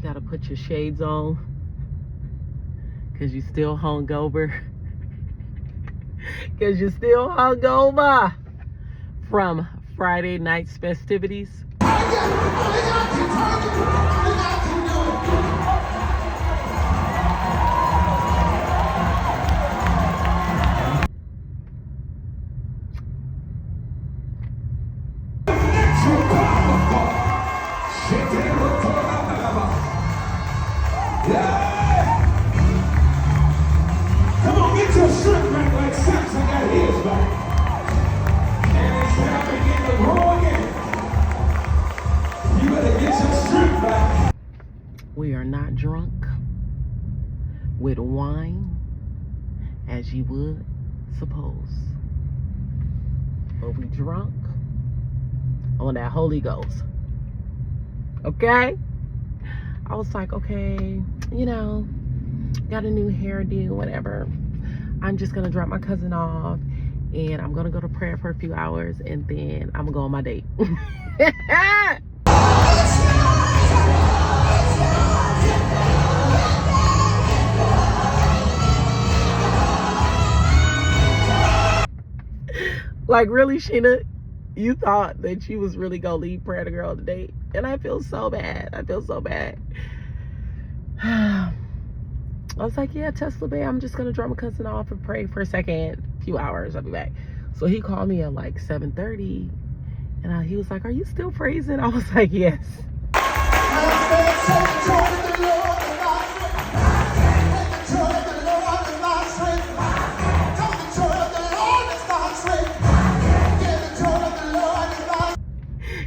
You gotta put your shades on because you still hungover. Because you're still hungover from Friday night's festivities. Come on, get your strength back like Samson got his back. And it's time to get the grow again. You better get your strength back. We are not drunk with wine as you would suppose. But we drunk on that Holy Ghost. Okay? I was like, okay, you know, got a new hairdo, whatever. I'm just gonna drop my cousin off and I'm gonna go to prayer for a few hours and then I'm gonna go on my date. Like, really, Sheena? You thought that you was really gonna leave prayer to girl today, and I feel so bad. I feel so bad. I was like, yeah, Tesla Bay, I'm just gonna drop my cousin off and pray for a second, few hours, I'll be back. So he called me at like 7:30, and he was like, are you still praising? I was like, yes.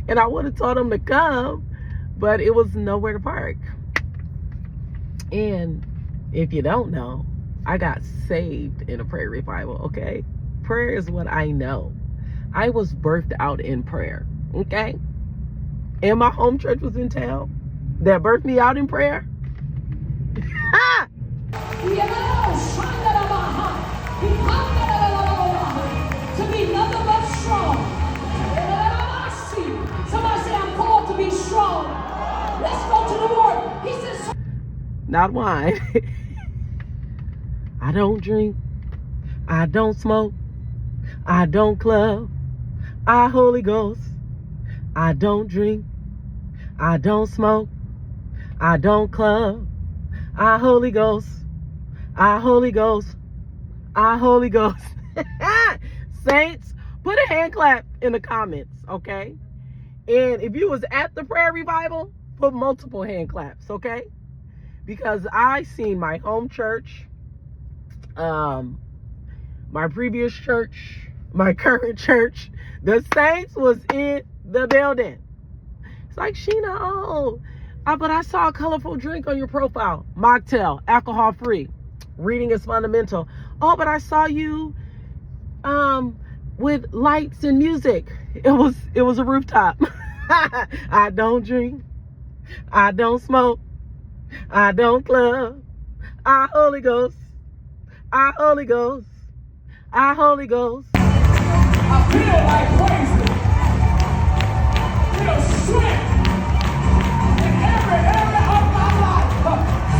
And I would have told him to come, but it was nowhere to park. And if you don't know, I got saved in a prayer revival, okay? Prayer is what I know. I was birthed out in prayer, okay? And my home church was in town that birthed me out in prayer. To be nothing but strong. Somebody say, I'm called to be strong. Let's go to the Lord. He says, not wine. I don't drink. I don't smoke. I don't club. I Holy Ghost. I don't drink. I don't smoke. I don't club. I Holy Ghost. I Holy Ghost. I Holy Ghost. Saints, put a hand clap in the comments, okay? And if you was at the prayer revival, put multiple hand claps, okay? Because I seen my home church, my previous church, my current church. The saints was in the building. It's like, Sheena, but I saw a colorful drink on your profile. Mocktail, alcohol free. Reading is fundamental. Oh, but I saw you with lights and music. It was a rooftop. I don't drink. I don't smoke. I don't club. I Holy Ghost. I Holy Ghost. I Holy Ghost. I feel like praising. Feel strength in every area of my life.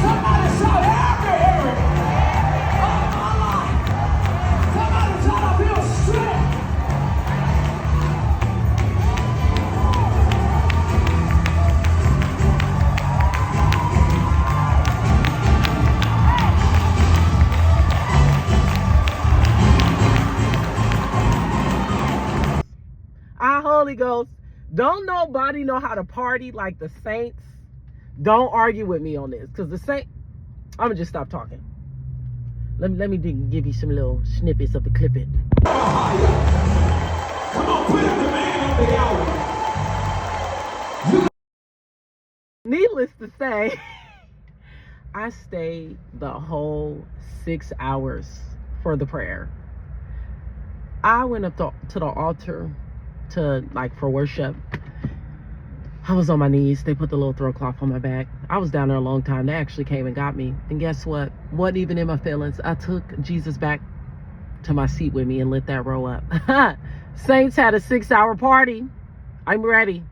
Somebody shout every area of my life. Somebody shout, I feel strength. Our Holy Ghost. Don't nobody know how to party like the saints. Don't argue with me on this, because the saint. I'm gonna just stop talking. Let me give you some little snippets of the clipping. Come on, put a demand on the hour. Needless to say, I stayed the whole 6 hours for the prayer. I went up to the altar for worship. I was on my knees. They put the little throw cloth on my back. I was down there a long time. They actually came and got me. And guess what? Wasn't even in my feelings. I took Jesus back to my seat with me and lit that row up. Saints had a 6-hour party. I'm ready.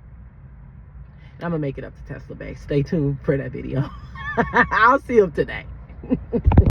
I'm gonna make it up to Tesla Bay. Stay tuned for that video. I'll see him today.